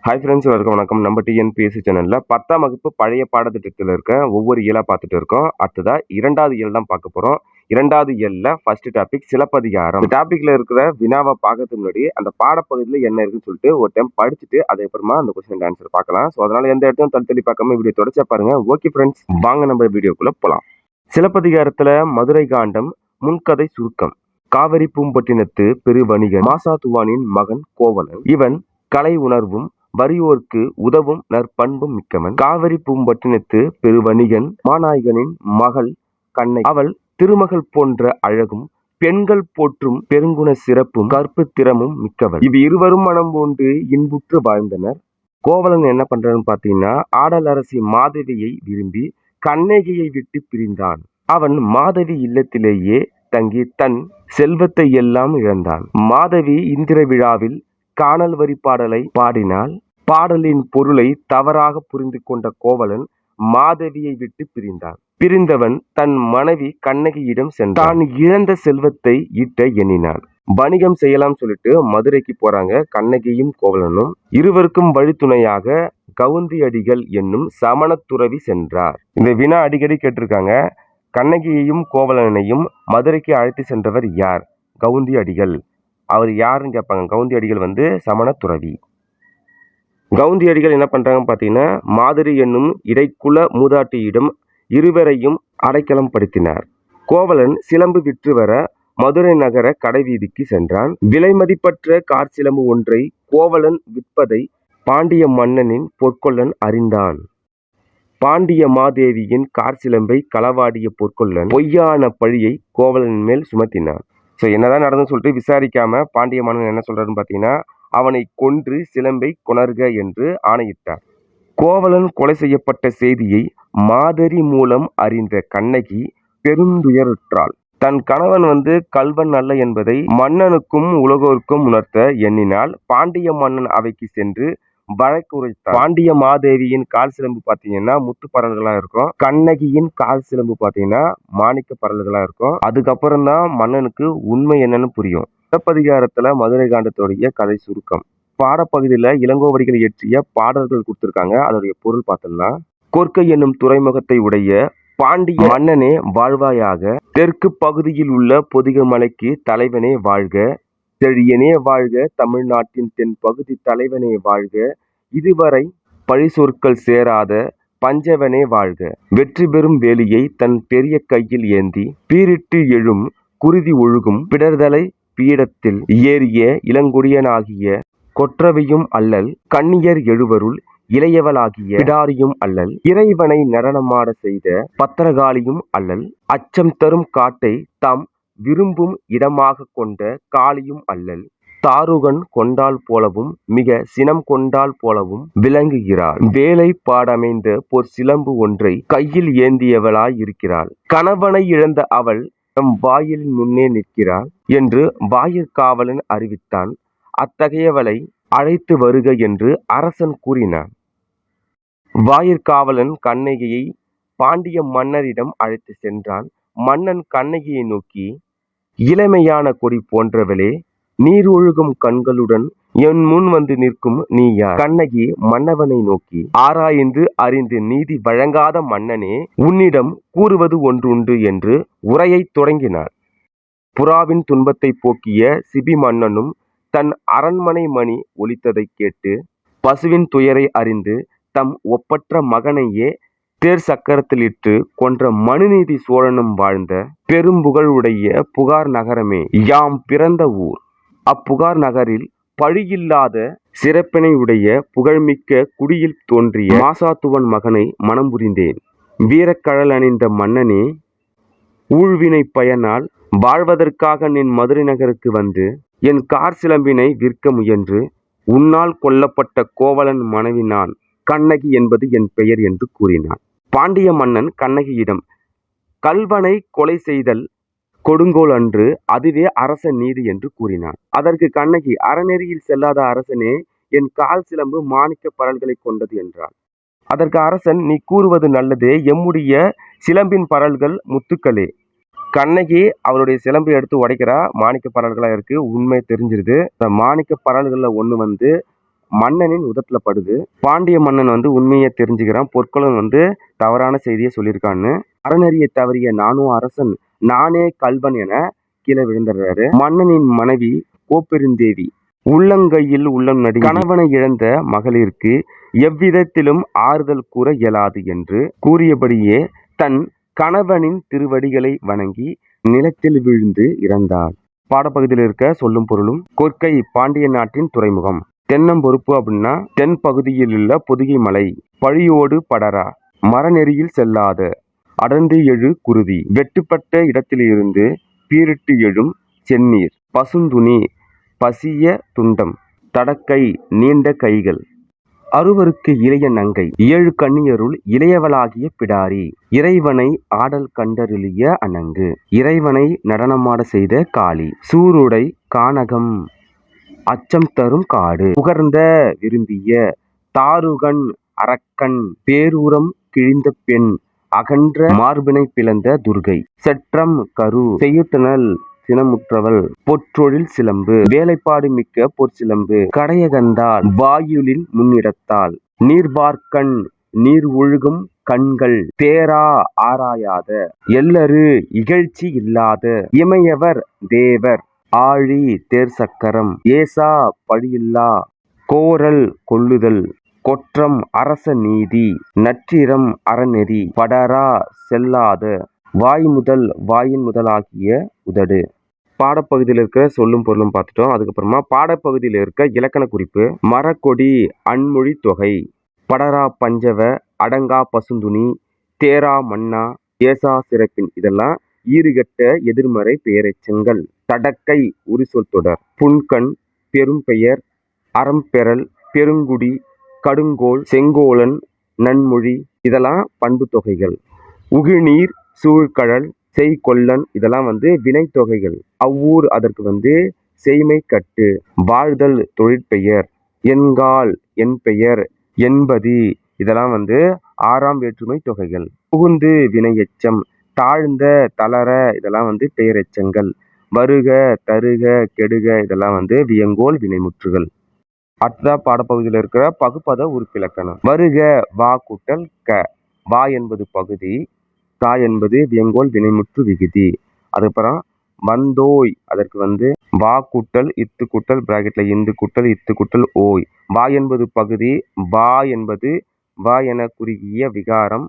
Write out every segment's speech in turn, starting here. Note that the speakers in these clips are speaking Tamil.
ஹாய் ஃப்ரெண்ட்ஸ், வணக்கம். நம்ம டிஎன்பிஎஸ்சி சேனல்ல 10ஆம் வகுப்பு பழைய பாடத்திட்டத்தில் இருக்க ஒவ்வொரு இயலா பார்த்துட்டு இருக்கோம். அடுத்ததா 2வது இயல் தான் பார்க்க போறோம். 2வது இயல்ல ஃபர்ஸ்ட் டாபிக் சிலப்பதிகாரம். இந்த டாபிக்ல இருக்கிற வினாவை பார்க்கறதுக்கு முன்னாடி அந்த பாடப்பகுதியில் என்ன இருக்குன்னு சொல்லிட்டு ஒரு டைம் படிச்சுட்டு அதுக்கப்புறமா அந்த கொஸ்டின் ஆன்சர் பார்க்கலாம். ஸோ அதனால எந்த இடத்தையும் தள்ளி பார்க்காம வீடியோ தொடர்ச்சியா பாருங்க. ஓகே ஃப்ரெண்ட்ஸ், வாங்க நம்ம வீடியோக்குள்ள போலாம். சிலப்பதிகாரத்துல மதுரை காண்டம் முன்கதை சுருக்கம். காவிரி பூம்பட்டினத்து பெருவணிகன் மாசாத்துவானின் மகன் கோவலன். இவன் கலை உணர்வும் வறியோர்க்கு உதவும் நற்பண்பும் மிக்கவன். காவிரி பூம்பட்டினத்து பெருவணிகன் மாநாயகனின் மகள் கண்ணகி. அவள் திருமகள் போன்ற அழகும் பெண்கள் போற்றும் பெருங்குண சிறப்பும் கற்பு திறமும் மிக்கவள். இவ் இருவரும் மனம் போன்று இன்புற்று வாழ்ந்தனர். கோவலன் என்ன பண்றான்னு பாத்தீங்கன்னா, ஆடல் அரசி மாதவியை விரும்பி கண்ணகியை விட்டு பிரிந்தான். அவன் மாதவி இல்லத்திலேயே தங்கி தன் செல்வத்தை எல்லாம் இழந்தான். மாதவி இந்திர விழாவில் காணல் வரி பாடலை பாடினாள். பாடலின் பொருளை தவறாக புரிந்து கொண்ட கோவலன் மாதவியை விட்டு பிரிந்தான். பிரிந்தவன் தன் மனைவி கண்ணகியிடம் சென்றான். தான் இழந்த செல்வத்தை ஈட்ட எண்ணினான். வணிகம் செய்யலாம் சொல்லிட்டு மதுரைக்கு போறாங்க கண்ணகியும் கோவலனும். இருவருக்கும் வழித்துணையாக கவுந்தி அடிகள் என்னும் சமண துறவி சென்றார். இந்த வினா அடிக்கடி கேட்டிருக்காங்க. கண்ணகியையும் கோவலனையும் மதுரைக்கு அழைத்து சென்றவர் யார்? கவுந்தி அடிகள். அவர் யாருன்னு கேட்பாங்க. கவுந்தி அடிகள் சமண துறவி. கவுந்தி அடிகள் என்ன பண்றாங்கன்னு பார்த்தீங்கன்னா, மாதிரி என்னும் இடைக்குல மூதாட்டியிடம் இருவரையும் அடைக்கலம் படுத்தினார். கோவலன் சிலம்பு விற்று வர மதுரை நகர கடைவீதிக்கு சென்றான். விலை மதிப்பற்ற கார் சிலம்பு ஒன்றை கோவலன் விற்பதை பாண்டிய மன்னனின் பொற்கொல்லன் அறிந்தான். பாண்டிய மாதேவியின் கார் சிலம்பை களவாடிய பொற்கொல்லன் பொய்யான பழியை கோவலன் மேல் சுமத்தினான். ஸோ என்னதான் நடந்துன்னு சொல்லிட்டு விசாரிக்காம பாண்டிய மன்னன் என்ன சொல்றாருன்னு பார்த்தீங்கன்னா, அவனை கொன்று சிலம்பை கொணர்க என்று ஆணையிட்டார். கோவலன் கொலை செய்யப்பட்ட செய்தியை மாதரி மூலம் அறிந்த கண்ணகி பெருந்துயருற்றாள். தன் கணவன் கள்வன் அல்ல என்பதை மன்னனுக்கும் உலகோருக்கும் உணர்த்த எண்ணினால் பாண்டிய மன்னன் அவைக்கு சென்று வழக்குரைத்தார். பாண்டிய மாதேவியின் கால் சிலம்பு பார்த்தீங்கன்னா முத்து பரல்களா இருக்கும். கண்ணகியின் கால் சிலம்பு பார்த்தீங்கன்னா மாணிக்க பரல்களா இருக்கும். அதுக்கப்புறம் தான் மன்னனுக்கு உண்மை என்னன்னு புரியும். சிலப்பதிகாரத்துல மதுரை காண்டத்துடைய கதை சுருக்கம். பாடப்பகுதியில இளங்கோவடிகள் இயற்றிய பாடல்கள் கொடுத்திருக்காங்க. அதோடைய பொருள் பார்த்தோம்னா, கொற்கை என்னும் துறைமுகத்தை உடைய பாண்டிய மன்னனே வாழ்வாயாக. தெற்கு பகுதியில் உள்ள பொதிக மலைக்கு தலைவனே வாழ்க. செழியனே வாழ்க. தமிழ்நாட்டின் தென் பகுதி தலைவனே வாழ்க. இதுவரை பழி சொற்கள் சேராத பஞ்சவனே வாழ்க. வெற்றி பெறும் வேலியை தன் பெரிய கையில் ஏந்தி பீரிட்டு எழும் குருதி ஒழுகும் பிடர்தலை பீடத்தில் ஏறிய இளங்குடியனாகிய கொற்றவையும் அல்லல். கன்னியர் எழுவருள் இளையவளாகிய பிடாரியும் அல்லல். இறைவனை நடனமாட செய்த பத்திரகாளியும் அல்லல். அச்சம் தரும் காட்டை தாம் விரும்பும் இடமாக கொண்ட காளியும் அல்லல். தாருகன் கொண்டாள் போலவும் மிக சினம் கொண்டாள் போலவும் விளங்குகிறாள். வேலை பாடமைந்த பொற் சிலம்பு ஒன்றை கையில் ஏந்தியவளாய் இருக்கிறாள். கணவனை இழந்த அவள் தம் வாயிலின் முன்னே நிற்கிறாள் என்று வாயிற்காவலன் அறிவித்தான். அத்தகையவளை அழைத்து வருக என்று அரசன் கூறினான். வாயிற்காவலன் கண்ணகியை பாண்டிய மன்னரிடம் அழைத்து சென்றான். மன்னன் கண்ணகியை நோக்கி, இளமையான கொடி போன்றவளே, நீர் ஒழுகும் கண்களுடன் என் முன் நிற்கும் நீ யார்? கண்ணகி மன்னவனை நோக்கி, ஆராய்ந்து அறிந்து நீதி வழங்காத மன்னனே, உன்னிடம் கூறுவது ஒன்றுண்டு என்று உரையை தொடங்கினார். புறாவின் துன்பத்தை போக்கிய சிபி மன்னனும் தன் அரண்மனை மணி ஒலித்ததை கேட்டு பசுவின் துயரை அறிந்து தம் ஒப்பற்ற மகனையே தேர் சக்கரத்திலிட்டு கொன்ற மனுநீதி சோழனும் வாழ்ந்த பெரும்புகழுடைய புகார் நகரமே யாம் பிறந்த ஊர். அப்புகார் நகரில் பழியில்லாத சிறப்பினை உடைய புகழ்மிக்க குடியில் தோன்றிய மாசாத்துவன் மகனை மனம் புரிந்தேன். வீரக்கழல் அணிந்த மன்னனே, ஊழ்வினை பயனால் வாழ்வதற்காக நின் மதுரை நகருக்கு வந்து என் கார் சிலம்பினை விற்க முயன்று உன்னால் கொல்லப்பட்ட கோவலன் மனைவி நான். கண்ணகி என்பது என் பெயர் என்று கூறினான். பாண்டிய மன்னன் கண்ணகியிடம், கள்வனை கொலை செய்தல் கொடுங்கோல் அன்று, அதுவே அரச நீதி என்று கூறினான். அதற்கு கண்ணகி, அறநெறியில் செல்லாத அரசனே, என் கால் சிலம்பு மாணிக்க பரல்களை கொண்டது என்றாள். அதற்கு அரசன், நீ கூறுவது நல்லதே, எம்முடைய சிலம்பின் பரல்கள் முத்துக்களே. கண்ணகி அவளுடைய சிலம்பை எடுத்து உடைக்கிறா. மாணிக்க பரல்களா இருக்கு. உண்மை தெரிஞ்சிருது. இந்த மாணிக்க பரல்கள்ல ஒண்ணு மன்னனின் உதட்டுல படுது. பாண்டிய மன்னன் வந்து உண்மையை தெரிஞ்சுக்கிறான். பொற்கொல்லன் வந்து தவறான செய்தியை சொல்லியிருக்கான்னு. அறநெறியை தவறிய நானோ அரசன், நானே கள்வன் என கீழே விழுந்துடுறாரு. மன்னனின் மனைவி கோப்பெருந்தேவி உள்ளங்கையில் உள்ளம் நடுங்கி கணவனை இழந்த மகளிருக்கு எவ்விதத்திலும் ஆறுதல் கூற இயலாது என்று கூறியபடியே தன் கணவனின் திருவடிகளை வணங்கி நிலத்தில் விழுந்து இறந்தாள். பாடப்பகுதியில் இருக்க சொல்லும் பொருளும். கொற்கை பாண்டிய நாட்டின் துறைமுகம். தென்னம்பொறுப்பு அப்படின்னா தென் பகுதியில் உள்ள பொதிகை மலை. பழியோடு படரா, மரநெறியில் செல்லாத, அடர்ந்து எழு குருதி, வெட்டுப்பட்ட இடத்திலிருந்து பீரிட்டு எழும் செந்நீர், பசுந்துணி, பசிய துண்டம், தடக்கை, நீண்ட கைகள், அறுவருக்கு இளைய நங்கை, 7 கன்னியருள் இளையவளாகிய பிடாரி, இறைவனை ஆடல் கண்டருளிய அணங்கு, இறைவனை நடனமாட செய்த காளி, சூருடை கானகம், அச்சம் தரும் காடு, புகர்ந்த விரும்பிய தாருகன் அரக்கன், பேரூரம் கிழிந்த பெண், அகன்ற மார்பினை பிளந்த துர்கை, செற்றம் கரு செய்யுத்தனல் சினமுற்றவள், பொற்றொழில் சிலம்பு, வேலைப்பாடு மிக்க பொற்சிலம்பு, கடையகந்தாள், வாயுலின் முன்னிடத்தாள், நீர்பார்க்கண், நீர் ஒழுகும் கண்கள், தேரா ஆராயாத, எல்லரு இகழ்ச்சி இல்லாத, இமையவர் தேவர், ஆழி தேர் சக்கரம், ஏசா பழியில்லா, கோரல் கொள்ளுதல், கொற்றம் அரச நீதி, நற்றிரம் அறநெறி, படரா செல்லாத, வாய்முதல் வாயின் முதலாகிய உதடு. பாடப்பகுதியில் இருக்கிற சொல்லும் பொருளும் பார்த்துட்டோம். அதுக்கப்புறமா பாடப்பகுதியில் இருக்க இலக்கண குறிப்பு. மரக்கொடி, அன்மொழி தொகை, படரா பஞ்சவ, அடங்கா பசுந்துணி, தேரா மன்னா, ஏசா சிறப்பின் இதெல்லாம் ஈறுகெட்ட எதிர்மறை பெயரெச்சங்கள். தடக்கை உரிசொல் தொடர். புன்கண், பெரும்பெயர், அறம்பெறல், பெருங்குடி, கடுங்கோல், செங்கோலன், நன்மொழி இதெல்லாம் பண்பு தொகைகள். உகிழ்நீர், சூழ்கழல், செய்கொல்லன் இதெல்லாம் வந்து வினை தொகைகள். அவ்வூர் அதற்கு வந்து செய்மை கட்டு. வாழ்தல் தொழிற்பெயர். எண்கால், என் பெயர், என்பதி இதெல்லாம் வந்து 6ஆம் வேற்றுமை தொகைகள். புகுந்து வினையெச்சம். தாழ்ந்த, தளர இதெல்லாம் வந்து பெயரெச்சங்கள். வருக, தருக, கெடுக இதெல்லாம் வந்து வியங்கோல் வினைமுற்றுகள். அடுத்த பாடப்பகுதியில் இருக்கிற பகுப்பத உறுப்பிலக்கணம். வருக, வா கூட்டல் க. வா என்பது பகுதி, கா என்பது வியங்கோல் வினைமுற்று விகுதி. அதுக்கப்புறம் வந்தோய் அதற்கு வந்து வா கூட்டல் இத்து கூட்டல் பிராக்கெட்ல இந்து கூட்டல் இத்து கூட்டல் ஓய். வா என்பது பகுதி, வா என்பது வா என குறுகிய விகாரம்,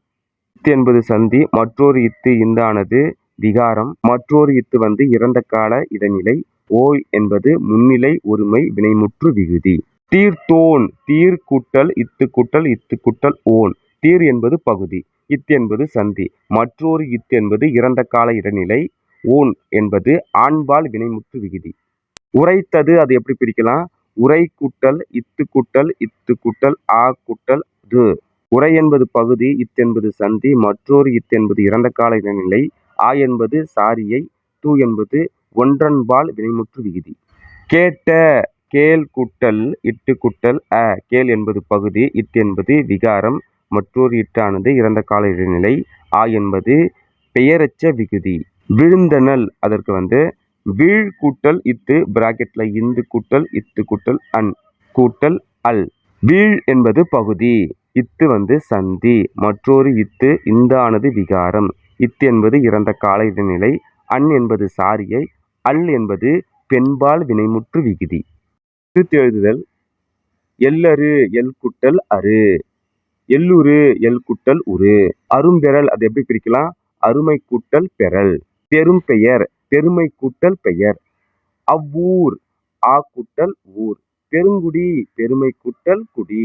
இத்து என்பது சந்தி, மற்றொரு இத்து இந்தானது விகாரம், மற்றொரு இத்து வந்து இறந்த கால இடைநிலை, ஓய் என்பது முன்னிலை ஒருமை வினைமுற்று விகுதி. தீர்த்தோன், தீர் கூட்டல் இத்து கூட்டல் இத்து கூட்டல் ஓன். தீர் என்பது பகுதி, இத் என்பது சந்தி, மற்றொரு இத் என்பது இறந்த கால இடைநிலை, ஓன் என்பது ஆண்பால் வினைமுற்று விகுதி. உரைத்தது அது எப்படி பிரிக்கலாம்? உரை கூட்டல் இத்து கூட்டல் இத்து கூட்டல் ஆ கூட்டல் து. உரை என்பது பகுதி, இத் என்பது சந்தி, மற்றொரு இத் என்பது இறந்த கால இடைநிலை, ஆ என்பது சாரியை, து என்பது ஒன்றன்பால் வினைமுற்று விகுதி. கேட்ட, கேள் கூட்டல் இட்டு கூட்டல் அ. கேள் என்பது பகுதி, இட் என்பது விகாரம், மற்றொரு இட்டானது இறந்த கால இடைநிலை, ஆ என்பது பெயரெச்ச விகுதி. விழுந்தனல் அதற்கு வந்து வீழ் கூட்டல் இத்து பிராக்கெட்ல இந்து கூட்டல் இத்து கூட்டல் அன் கூட்டல் அல். வீழ் என்பது பகுதி, இத்து வந்து சந்தி, மற்றொரு இத்து இந்தானது விகாரம், இத் என்பது இறந்த கால இடைநிலை, அன் என்பது சாரியை, அல் என்பது பெண்பால் வினைமுற்று விகுதி. பிரித்து எழுதுதல். எல்லரு எல் கூட்டல் அரு, எல்லுரு எல் கூட்டல் உரு. அரும்பெறல் அது எப்படி பிரிக்கலாம்? அருமை கூட்டல் பெறல். பெரும் பெயர், பெருமை கூட்டல் பெயர். அவ்வூர், ஆ கூட்டல் ஊர். பெருங்குடி, பெருமை கூட்டல் குடி.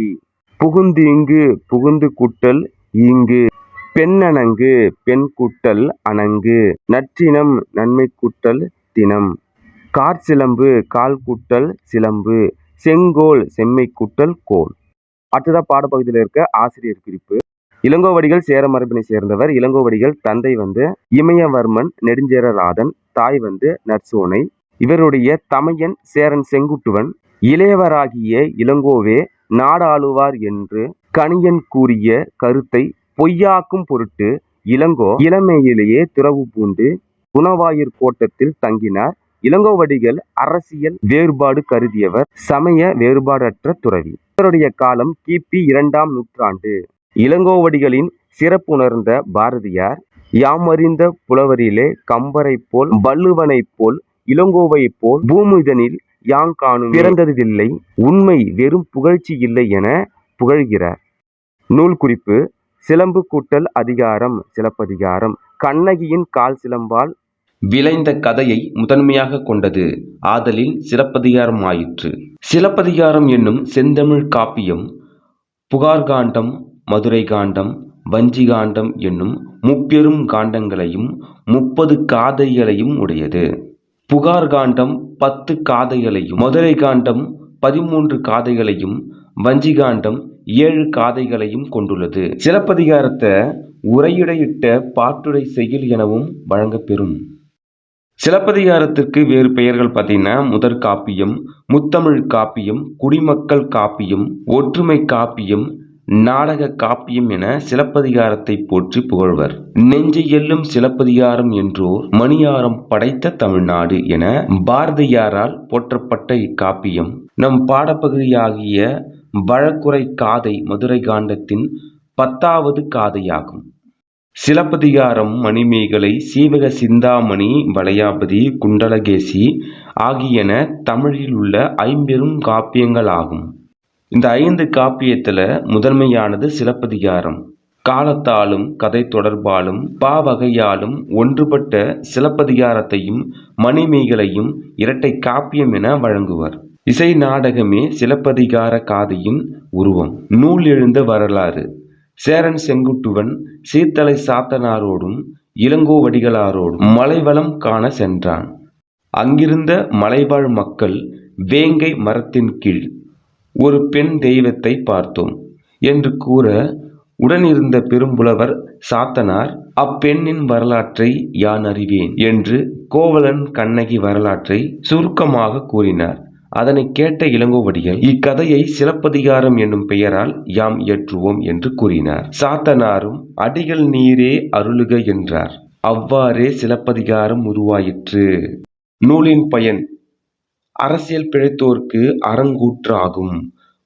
புகுந்து இங்கு, புகுந்து கூட்டல் ஈங்கு. பெண்ணணங்கு, பெண் கூட்டல் அணங்கு. நற்றினம், நன்மை கூட்டல் தினம். காற்சிலம்பு, கால் கூட்டல் சிலம்பு. செங்கோல், செம்மை கூட்டல் கோல். அடுத்ததா பாடப்பகுதியில் இருக்க ஆசிரியர் குறிப்பு. இளங்கோவடிகள் சேர மரபினை சேர்ந்தவர். இளங்கோவடிகள் தந்தை வந்து இமயவர்மன் நெடுஞ்சேரலாதன், தாய் வந்து நற்சோனை. இவருடைய தமையன் சேரன் செங்குட்டுவன். இளையவராகிய இளங்கோவே நாடாளுவார் என்று கணியன் கூறிய கருத்தை பொய்யாக்கும் பொருட்டு இளங்கோ இளமையிலேயே துறவு பூண்டு குணவாயிற் கோட்டத்தில் தங்கினார். இளங்கோவடிகள் அரசியல் வேறுபாடு கருதியவர், சமய வேறுபாடற்ற துறவி. இவருடைய காலம் கிபி 2ஆம் நூற்றாண்டு. இளங்கோவடிகளின் சிறப்புணர்ந்த பாரதியார், யாமறிந்த புலவரிலே கம்பரைப் போல் வள்ளுவனைப் போல் இளங்கோவைப் போல் பூமிதனில் யாங்காணும் பிறந்ததில்லை, உண்மை வெறும் புகழ்ச்சி இல்லை என புகழ்கிறார். நூல் குறிப்பு: சிலம்பு கூட்டல் அதிகாரம் சிலப்பதிகாரம். கண்ணகியின் கால் சிலம்பால் விளைந்த கதையை முதன்மையாக கொண்டது ஆதலின் சிலப்பதிகாரம் ஆயிற்று. சிலப்பதிகாரம் என்னும் செந்தமிழ் காப்பியம் புகார்காண்டம், மதுரை காண்டம், வஞ்சி காண்டம் என்னும் முப்பெரும் காண்டங்களையும் 30 காதைகளையும் உடையது. புகார்காண்டம் 10 காதைகளையும், மதுரை காண்டம் 13 காதைகளையும், வஞ்சி காண்டம் 7 காதைகளையும் கொண்டுள்ளது. சிலப்பதிகாரத்தை உரையுடையிட்ட பாட்டுடை செய்யுள் எனவும் வழங்கப்பெறும். சிலப்பதிகாரத்திற்கு வேறு பெயர்கள் பார்த்தீங்கன்னா முதற் காப்பியம், முத்தமிழ் காப்பியம், குடிமக்கள் காப்பியம், ஒற்றுமை காப்பியம், நாடக காப்பியம் என சிலப்பதிகாரத்தை போற்றி புகழ்வர். நெஞ்சை எல்லும் சிலப்பதிகாரம் என்றோர் மணியாரம் படைத்த தமிழ்நாடு என பாரதியாரால் போற்றப்பட்ட இக்காப்பியம் நம் பாடப்பகுதியாகிய வழக்குரை காதை மதுரை காண்டத்தின் 10வது காதையாகும். சிலப்பதிகாரம், மணிமேகலை, சீவக சிந்தாமணி, வளையாபதி, குண்டலகேசி ஆகியன தமிழில் உள்ள 50 காப்பியங்கள் ஆகும். இந்த 5 காப்பியத்தில் முதன்மையானது சிலப்பதிகாரம். காலத்தாலும் கதை தொடர்பாலும் பாவகையாலும் ஒன்றுபட்ட சிலப்பதிகாரத்தையும் மணிமேகலையும் இரட்டை காப்பியம் என வழங்குவர். இசை நாடகமே சிலப்பதிகார காதையின் உருவம். நூல் எழுந்த வரலாறு: சேரன் செங்குட்டுவன் சீர்தலை சாத்தனாரோடும் இளங்கோவடிகளாரோடும் மலைவலம் காண சென்றான். அங்கிருந்த மலைவாழ் மக்கள் வேங்கை மரத்தின் கீழ் ஒரு பெண் தெய்வத்தை பார்த்தோம் என்று கூற, உடனிருந்த பெரும்புலவர் சாத்தனார், அப்பெண்ணின் வரலாற்றை யான் அறிவேன் என்று கோவலன் கண்ணகி வரலாற்றை சுருக்கமாக கூறினார். அதனை கேட்ட இளங்கோவடிகள், இக்கதையை சிலப்பதிகாரம் என்னும் பெயரால் யாம் இயற்றுவோம் என்று கூறினார். சாத்தனாரும் அடிகள் நீரே அருளுக என்றார். அவ்வாறே சிலப்பதிகாரம் உருவாயிற்று. நூலின் பயன்: அரசியல் பிழைத்தோர்க்கு அறங்கூற்று ஆகும்.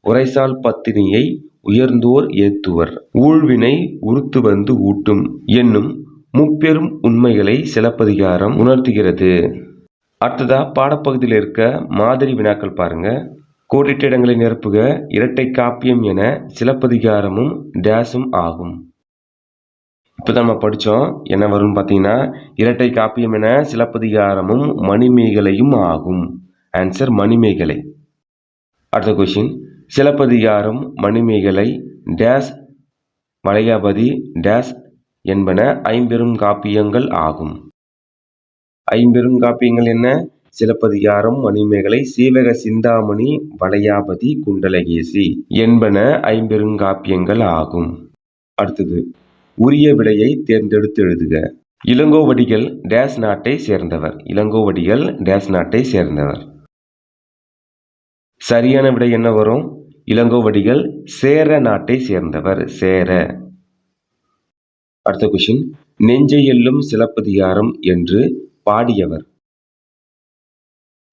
உரைசால் பத்தினியை உயர்ந்தோர் ஏத்துவர். ஊழ்வினை உறுத்து வந்து ஊட்டும் என்னும் முப்பெரும் உண்மைகளை சிலப்பதிகாரம் உணர்த்துகிறது. அடுத்ததா பாடப்பகுதியில் இருக்க மாதிரி வினாக்கள் பாருங்க. கோடிட்ட இடங்களை நிரப்புக. இரட்டை காப்பியம் என சிலப்பதிகாரமும் டேஸும் ஆகும். இப்போ நம்ம படித்தோம். என்ன வரும்னு பார்த்தீங்கன்னா, இரட்டை காப்பியம் என சிலப்பதிகாரமும் மணிமேகலையும் ஆகும். ஆன்சர் மணிமேகலை. அடுத்த கொஷின்: சிலப்பதிகாரம், மணிமேகலை, டேஸ், வளையாபதி, டேஸ் என்பன 50 காப்பியங்கள் ஆகும். 50 காப்பியங்கள் என்ன? சிலப்பதிகாரம், மணிமேகலை, சீவக சிந்தாமணி, வளையாபதி, குண்டலகேசி என்பன 50 காப்பியங்கள் ஆகும். அடுத்தது உரிய விடையை தேர்ந்தெடுத்து எழுதுக. இளங்கோவடிகள் டேஸ் நாட்டை சேர்ந்தவர். இளங்கோவடிகள் டேஸ் நாட்டை சேர்ந்தவர். சரியான விடை என்ன வரும்? இளங்கோவடிகள் சேர நாட்டை சேர்ந்தவர். சேர. அடுத்த கொஸ்டின்: நெஞ்சை எல்லும் சிலப்பதிகாரம் என்று பாடியவர்.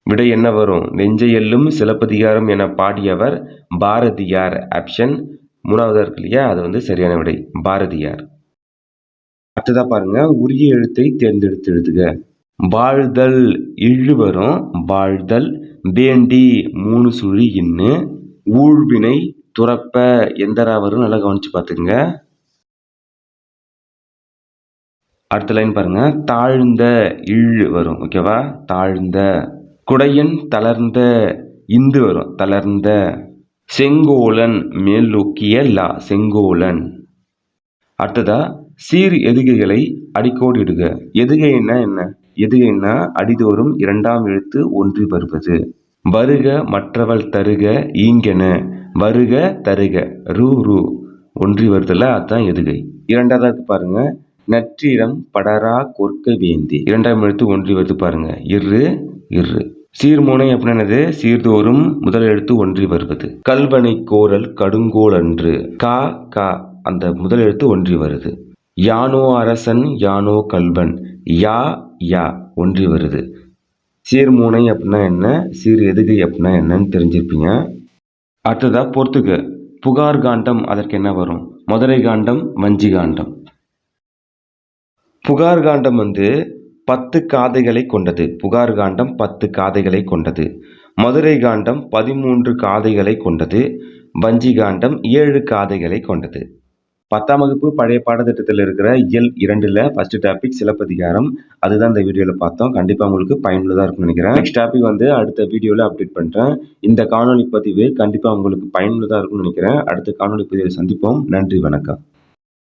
விடை என்ன வரும்? நெஞ்சை எல்லும் சிலப்பதிகாரம் என பாடியவர் பாரதியார். ஆப்ஷன் 3வது இருக்கு இல்லையா, அது சரியான விடை, பாரதியார். அடுத்ததா பாருங்க, உரிய எழுத்தை தேர்ந்தெடுத்து எழுதுக. வாழ்தல் இழு வரும். வாழ்தல். வேண்டி 3 சுழி இன்னு. ஊழ்வினை துறப்ப எந்தரா வரும், நல்லா கவனிச்சு பார்த்துங்க. அடுத்த லைன் பாருங்க, தாழ்ந்த இழு வரும். ஓகேவா? தாழ்ந்த. குடையன் தளர்ந்த இந்து வரும். தளர்ந்த. செங்கோலன் மேல் நோக்கிய லா, செங்கோலன். அடுத்ததா சீர் எதுகைகளை அடிக்கோடு இடுக. எதுகைன்னா என்ன? எதுகைன்னா அடிதோறும் 2ஆம் எழுத்து ஒன்றி வருவது. வருக மற்றவள் தருக ஈங்கென. வருக தருக ரூ ரூ ஒன்றி வருதுல, அதுதான் எதுகை. 2வது பாருங்க, நற்றிடம் படரா கொற்க வேந்தி. 2ஆம் எழுத்து ஒன்றி வருது பாருங்க. இரு இரு. சீர்முனை அப்படின்னது சீர்தோறும் முதல் எழுத்து ஒன்றி வருவது. கல்வனை கோரல் கடுங்கோல் அன்று. கா கா அந்த முதல் எழுத்து ஒன்றி வருது. யானோ அரசன் யானோ கல்வன். யா யா ஒன்றி வருது. சீர்முனை அப்படின்னா என்ன, சீர் எதுகை அப்படின்னா என்னன்னு தெரிஞ்சிருப்பீங்க. அடுத்ததா பொறுத்துக. புகார் காண்டம் அதற்கு என்ன வரும்? மதுரை காண்டம், வஞ்சி காண்டம். புகார் காண்டம் 10 காதைகளை கொண்டது. புகார் காண்டம் 10 காதைகளை கொண்டது. மதுரை காண்டம் 13 காதைகளை கொண்டது. வஞ்சி காண்டம் 7 காதைகளை கொண்டது. 10ஆம் வகுப்பு பழைய பாடத்திட்டத்தில் இருக்கிற இயல் 2ல ஃபர்ஸ்ட் டாபிக் சிலப்பதிகாரம். அதுதான் இந்த வீடியோல பார்த்தோம். கண்டிப்பா உங்களுக்கு பயனுள்ளதா இருக்கும்னு நினைக்கிறேன். நெக்ஸ்ட் டாபிக் அடுத்த வீடியோல அப்டேட் பண்றேன். இந்த காணொளி பதிவு கண்டிப்பா உங்களுக்கு பயனுள்ளதா இருக்கும்னு நினைக்கிறேன். அடுத்த காணொளி பதிவில் சந்திப்போம். நன்றி, வணக்கம்.